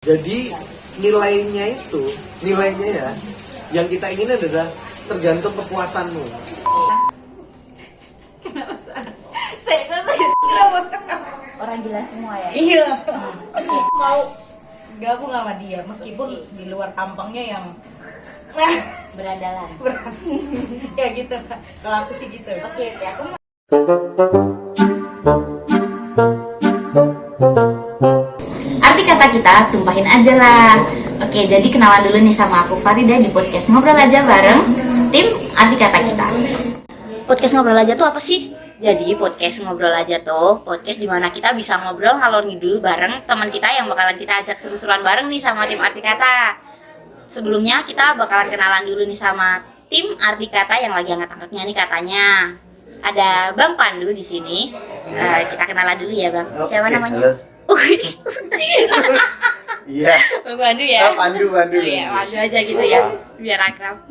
Jadi nilainya ya, yang kita ingin adalah tergantung kepuasanmu. Orang gila semua ya. Iya. Oke. Mau gabung sama dia meskipun di luar tampangnya yang Berandalan. ya gitu. Kalau aku sih gitu. Oke, aku mau. Arti kata kita tumpahin aja lah. Oke, jadi kenalan dulu nih sama aku Farida di podcast Ngobrol Aja bareng tim Arti Kata Kita. Podcast Ngobrol Aja tuh apa sih? Jadi podcast Ngobrol Aja tuh podcast dimana kita bisa ngobrol ngalor ngidul bareng teman kita yang bakalan kita ajak seru-seruan bareng nih sama tim Arti Kata. Sebelumnya kita bakalan kenalan dulu nih sama tim Arti Kata yang lagi angkat-angkatnya nih katanya. Ada Bang Pandu di sini. Kita kenalan dulu ya, Bang. Siapa namanya? Iya. Bang Pandu ya. Pandu. Iya, Pandu aja gitu ya, biar akrab.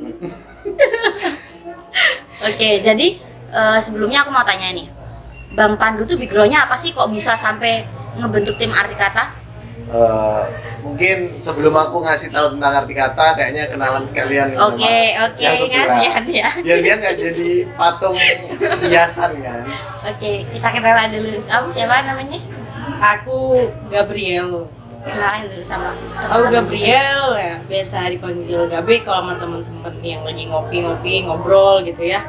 Oke, jadi sebelumnya aku mau tanya nih, Bang Pandu tuh backgroundnya apa sih kok bisa sampai ngebentuk tim Arti Kata? Mungkin sebelum aku ngasih tahu tentang arti kata, kayaknya kenalan sekalian. Oke, kasihan ya. Biar dia nggak jadi patung hiasan kan. Oke, kita kenalan dulu. Kamu siapa namanya? Aku Gabriel. Kenalan dulu sama. Aku Gabriel ya, biasa dipanggil Gabe kalau sama teman-teman yang lagi ngopi-ngopi, ngobrol gitu ya.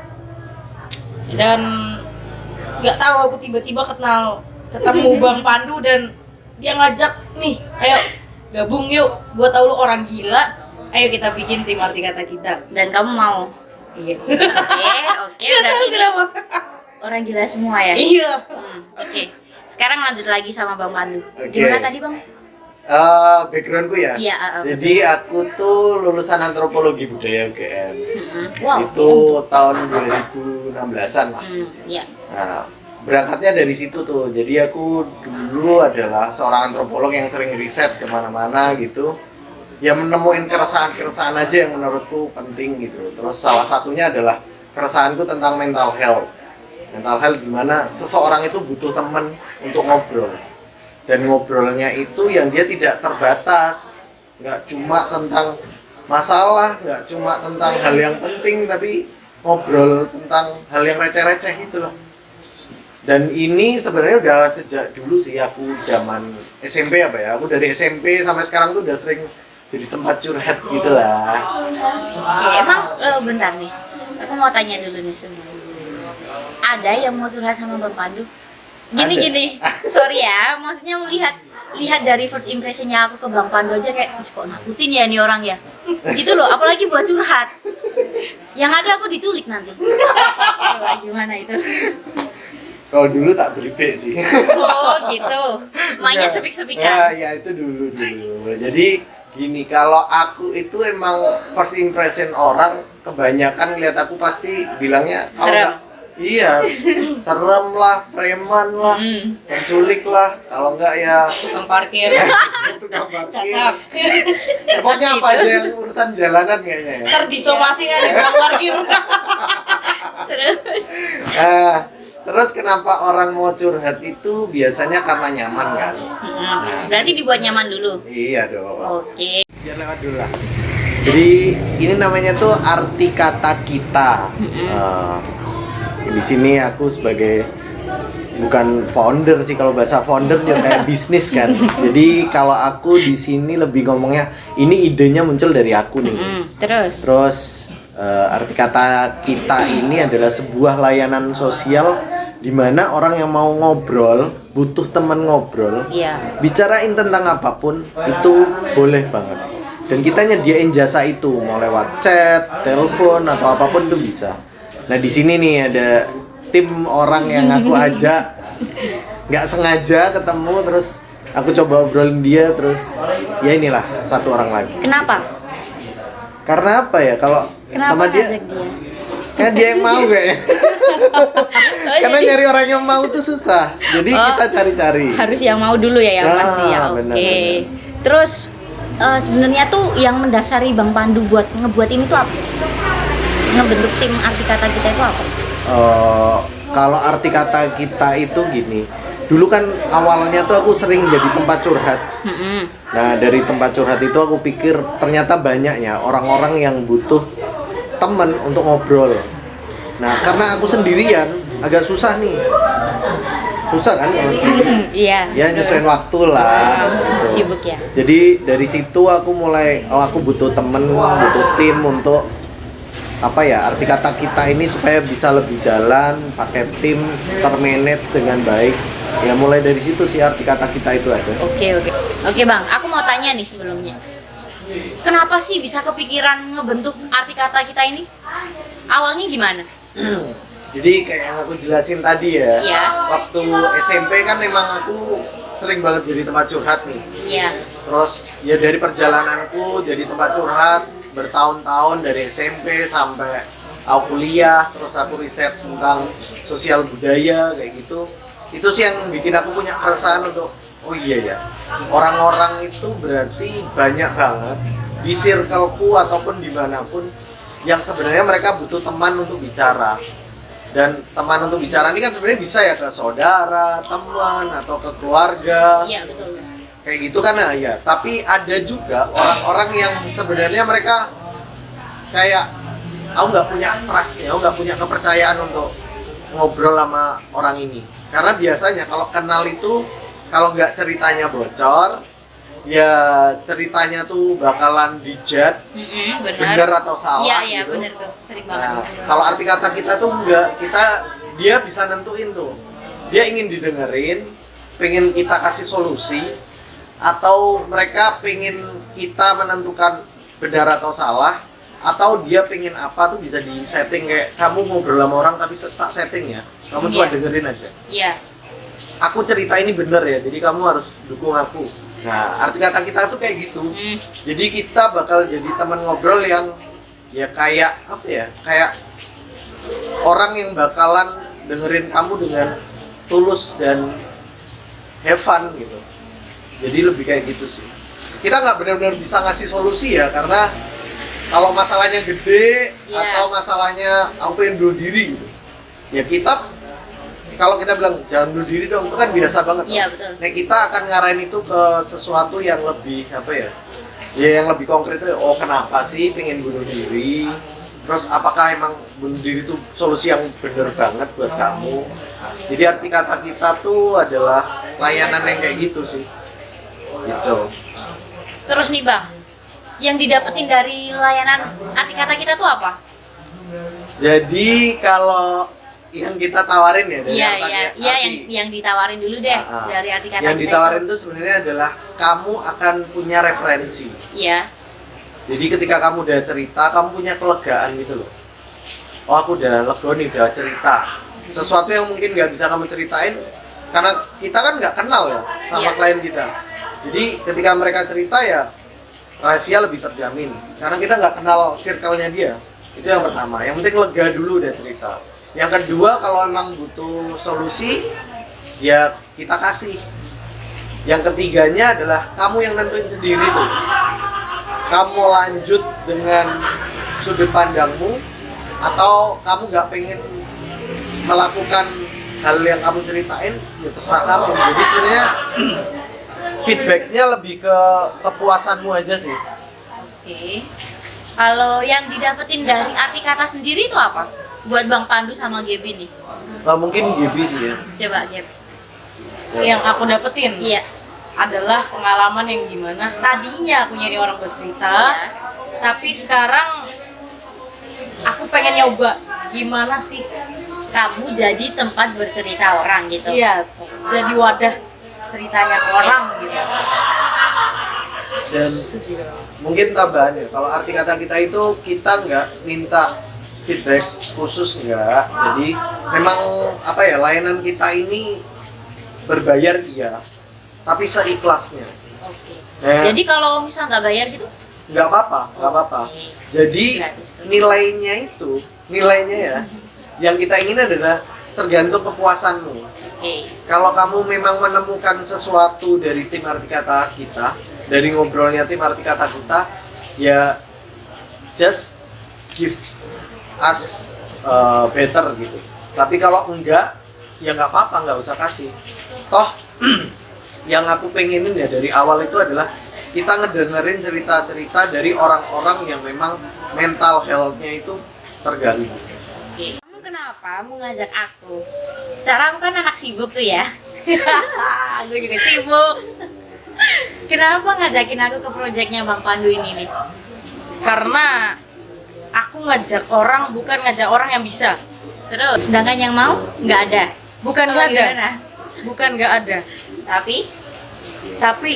Dan nggak tahu aku tiba-tiba ketemu Bang Pandu dan dia ngajak nih, ayo gabung yuk, gua tahu lu orang gila, ayo kita bikin tim Arti Kata Kita. Dan kamu mau? Iya. Oke, berarti ini orang gila semua ya? Iya. Oke. Sekarang lanjut lagi sama Bang Pandu. Oke. Gimana tadi, Bang? Backgroundku ya. Iya, Jadi aku tuh lulusan antropologi budaya UGM. Wow. Itu tahun 2016-an lah. Iya. Nah, berangkatnya dari situ tuh. Jadi aku dulu adalah seorang antropolog yang sering riset kemana-mana gitu. Ya menemuin keresahan-keresahan aja yang menurutku penting gitu. Terus salah satunya adalah keresahanku tentang mental health. Mental health gimana seseorang itu butuh teman untuk ngobrol. Dan ngobrolnya itu yang dia tidak terbatas. Nggak cuma tentang masalah, nggak cuma tentang hal yang penting, tapi ngobrol tentang hal yang receh-receh gitu loh. Dan ini sebenarnya udah sejak dulu sih, aku zaman SMP apa ya. Aku dari SMP sampai sekarang tuh udah sering jadi tempat curhat gitu lah. Oke, emang bentar nih. Aku mau tanya dulu nih sebelum. Ada yang mau curhat sama Bang Pandu? Gini. Sorry ya, maksudnya lihat dari first impressionnya aku ke Bang Pandu aja kayak, kok nakutin ya nih orang ya. Gitu loh, apalagi buat curhat. Yang ada aku diculik nanti. Coba gimana itu? Kalau dulu tak beribet sih. Oh gitu, mainnya Ya, sepik-sepikan. ya itu dulu. Jadi gini, kalau aku itu emang first impression orang kebanyakan lihat aku pasti bilangnya kalau Serem. enggak, iya, serem lah, preman lah, penculik lah, kalau enggak ya Tukang parkir. tukang parkir. Cakep. Pokoknya apa aja yang urusan jalanan kayaknya ya. Ntar disomasi kan tukang parkir. Terus? Terus kenapa orang mau curhat itu biasanya karena nyaman kan? Berarti dibuat nyaman dulu. Iya dong. Oke. Biar lewat dulu lah. Jadi ini namanya tuh Arti Kata Kita. Di sini aku sebagai bukan founder sih, kalau bahasa founder juga kayak bisnis kan. Jadi kalau aku di sini lebih ngomongnya ini idenya muncul dari aku nih. Terus? Arti Kata Kita ini adalah sebuah layanan sosial di mana orang yang mau ngobrol, butuh teman ngobrol, Iya. bicarain tentang apapun itu boleh banget. Dan kita nyediain jasa itu, mau lewat chat, telepon atau apapun itu bisa. Nah di sini nih ada tim orang yang aku ajak, nggak sengaja ketemu, terus aku coba obrolin dia, terus ya inilah satu orang lagi. Kenapa? Karena apa ya, kalau Kenapa sama dia, ngajak dia? kan dia yang mau kayaknya. Karena jadi nyari orang yang mau tuh susah, jadi kita cari-cari. Harus yang mau dulu ya, yang Nah, pasti ya. Oke. benar. Terus sebenarnya tuh yang mendasari Bang Pandu buat ngebuat ini tuh apa sih? Ngebentuk tim Arti Kata Kita itu apa? Kalau arti kata kita itu gini, dulu kan awalnya tuh aku sering jadi tempat curhat. Mm-mm. Nah dari tempat curhat itu aku pikir ternyata banyaknya orang-orang yang butuh teman untuk ngobrol. Nah karena aku sendirian agak susah nih, susah kan kalau sendirian? Iya. Ya nyesuaiin waktu lah. Gitu. Sibuk ya. Jadi dari situ aku mulai, aku butuh temen, butuh tim untuk apa ya, arti kata kita ini supaya bisa lebih jalan, pakai tim, termanage dengan baik. Ya mulai dari situ sih arti kata kita itu ada. Oke Bang, aku mau tanya nih sebelumnya. Kenapa sih bisa kepikiran ngebentuk arti kata kita ini? Awalnya gimana? Jadi kayak yang aku jelasin tadi ya, Iya. waktu SMP kan memang aku sering banget jadi tempat curhat nih. Iya. Terus ya dari perjalananku jadi tempat curhat bertahun-tahun dari SMP sampai aku kuliah, terus aku riset tentang sosial budaya kayak gitu. Itu sih yang bikin aku punya perasaan untuk oh iya ya, orang-orang itu berarti banyak banget di circleku ataupun dimanapun yang sebenarnya mereka butuh teman untuk bicara. Dan teman untuk bicara ini kan sebenarnya bisa ya ke saudara, teman atau ke keluarga. Iya, betul. Kayak gitu kan ya. Tapi ada juga orang-orang yang sebenarnya mereka kayak aku nggak punya trust, aku nggak punya kepercayaan untuk ngobrol sama orang ini. Karena biasanya kalau kenal itu kalau nggak ceritanya bocor, ya ceritanya tuh bakalan dijudge, bener atau salah. Iya, gitu. bener tuh, sering banget. Nah, kalau arti kata kita tuh enggak, dia bisa nentuin tuh. Dia ingin didengerin, pengen kita kasih solusi, atau mereka pengen kita menentukan benar atau salah, atau dia pengen apa tuh bisa di setting kayak kamu ngobrol sama orang tapi tak setting ya. Kamu cuma dengerin aja. Iya. Aku cerita ini bener ya, jadi kamu harus dukung aku. Nah, arti kata kita tuh kayak gitu. Jadi kita bakal jadi teman ngobrol yang ya kayak apa ya? Kayak orang yang bakalan dengerin kamu dengan tulus dan have fun gitu. Jadi lebih kayak gitu sih. Kita nggak benar-benar bisa ngasih solusi ya, karena kalau masalahnya gede atau masalahnya aku pengen bunuh diri gitu. Ya kita kalau kita bilang jangan bunuh diri dong, itu kan biasa banget. Iya, betul. Nah, kita akan ngarahin itu ke sesuatu yang lebih apa ya? Ya yang lebih konkret itu, oh kenapa sih pengen bunuh diri? Terus apakah emang bunuh diri itu solusi yang bener banget buat kamu? Jadi arti kata kita tuh adalah layanan yang kayak gitu sih. Gitu. Terus nih Bang, yang didapetin dari layanan arti kata kita tuh apa? Jadi kalau yang kita tawarin ya dari yang ditawarin dulu deh dari arti kata yang kita ditawarin itu. tuh sebenarnya adalah kamu akan punya referensi. Iya. Jadi ketika kamu udah cerita, kamu punya kelegaan gitu loh. Oh aku udah lega nih, udah cerita sesuatu yang mungkin nggak bisa kamu ceritain karena kita kan nggak kenal ya sama klien kita. Jadi ketika mereka cerita ya rahasia lebih terjamin karena kita nggak kenal circle-nya dia. Itu yang pertama. Yang penting lega dulu udah cerita. Yang kedua, kalau emang butuh solusi, ya kita kasih. Yang ketiganya adalah kamu yang nentuin sendiri tuh. Kamu lanjut dengan sudut pandangmu, atau kamu nggak pengen melakukan hal yang kamu ceritain, ya terserah kamu. Jadi sebenarnya feedbacknya lebih ke kepuasanmu aja sih. Oke. Kalau yang didapetin dari arti kata sendiri itu apa? Buat Bang Pandu sama Gaby nih. Mungkin Gaby sih ya. Coba Gab. Yang aku dapetin Iya. adalah pengalaman yang gimana tadinya aku nyari orang buat cerita, tapi sekarang aku pengen nyoba gimana sih Kamu jadi tempat bercerita orang gitu. iya jadi wadah ceritanya orang gitu. Dan mungkin tambahan ya, kalau arti kata kita itu kita nggak minta feedback khusus nggak. Jadi memang apa ya, layanan kita ini berbayar iya, tapi seikhlasnya. Oke. Nah, Jadi kalau misal nggak bayar gitu? nggak apa-apa. Jadi nilainya ya, yang kita ingin adalah tergantung kepuasanmu. Oke. Kalau kamu memang menemukan sesuatu dari tim arti kata kita, dari ngobrolnya tim arti kata kita, ya just give us better gitu. Tapi kalau enggak, ya nggak apa-apa, nggak usah kasih. Toh yang aku pengenin ya dari awal itu adalah kita ngedengerin cerita-cerita dari orang-orang yang memang mental health-nya itu terganggu. Oke. Kamu kenapa mau ngajak aku? Secara aku kan anak sibuk tuh ya. Gue juga sibuk. Kenapa ngajakin aku ke proyeknya Bang Pandu ini nih? Karena aku ngajak orang bukan ngajak orang yang bisa. Terus, sedangkan yang mau nggak ada. Bukan Oh, nggak ada. gimana? Bukan nggak ada. Tapi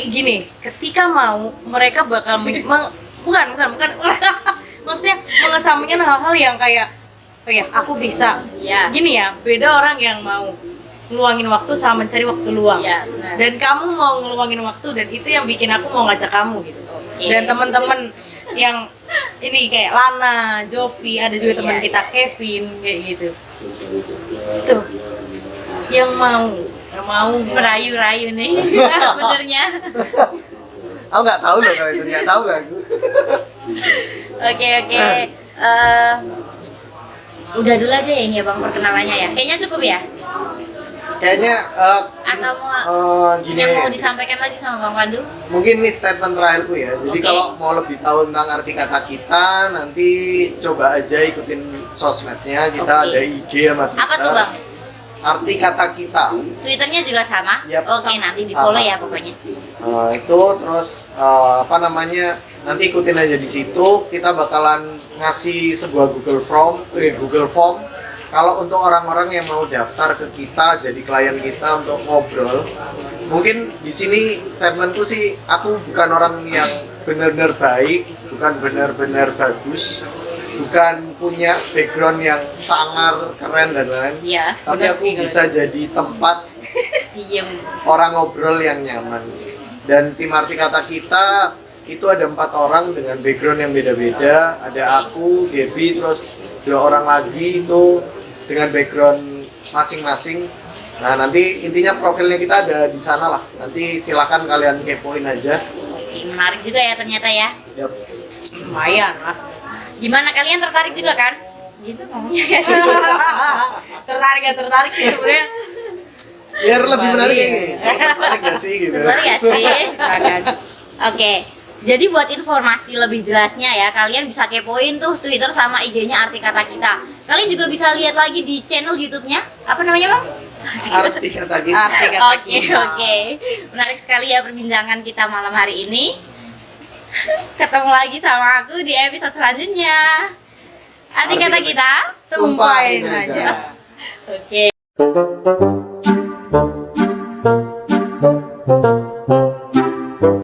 Gini, ketika mau mereka bakal bukan. Maksudnya mengesampingkan hal-hal yang kayak oh ya, aku bisa. ya, Gini ya, beda orang yang mau ngeluangin waktu sama mencari waktu luang. ya benar. Dan kamu mau ngeluangin waktu dan itu yang bikin aku mau ngajak kamu gitu. Oke. Dan teman-teman yang ini kayak Lana, Jovi, ada juga teman Iya, kita Kevin kayak gitu. Tuh. Yang mau Merayu-rayu nih. Benernya. Aku nggak tahu loh kalau itu, nggak tahu lah aku. Oke. Udah dulu aja ya ini ya Bang perkenalannya ya. Kayaknya cukup ya. Kayaknya Atau mau gini yang mau ya. disampaikan lagi sama Bang Pandu? Mungkin ini statement terakhirku ya. Jadi Oke. kalau mau lebih tahu tentang arti kata kita, nanti coba aja ikutin sosmednya. Kita Oke. ada IG sama Twitter. Apa tuh Bang? Arti kata kita. Twitternya juga sama? Yap, Oke, sama. nanti di follow Sama. ya pokoknya. Itu terus apa namanya? Nanti ikutin aja di situ. Kita bakalan ngasih sebuah Google Form. Kalau untuk orang-orang yang mau daftar ke kita jadi klien kita untuk ngobrol, mungkin di sini statementku sih, aku bukan orang yang benar-benar baik, bukan benar-benar bagus, bukan punya background yang sangar, keren dan lain-lain. Iya, Tapi benar aku sih, bisa jadi tempat diem. orang ngobrol yang nyaman. Dan tim arti kata kita itu ada 4 orang dengan background yang beda-beda. Ada aku, Debbie, terus 2 orang lagi itu dengan background masing-masing. Nah nanti intinya profilnya kita ada di sana lah. Nanti silakan kalian kepoin aja. Oke, menarik juga ya ternyata ya. Yap. lumayan lah. Gimana kalian tertarik juga kan? Gitu ngomongnya gak sih? tertarik sih sebenarnya. Biar lebih menarik Kembali ini. Menarik gak sih gitu? Tertarik gak sih? Oke. Jadi buat informasi lebih jelasnya ya, kalian bisa kepoin tuh Twitter sama IG-nya Arti Kata Kita. Kalian juga bisa lihat lagi di channel YouTube-nya. Apa namanya, Bang? Arti kata kita. Arti kata Oke, kita. oke. Menarik sekali ya perbincangan kita malam hari ini. Ketemu lagi sama aku di episode selanjutnya. Arti Kata Kita, Tumpahin aja. Oke.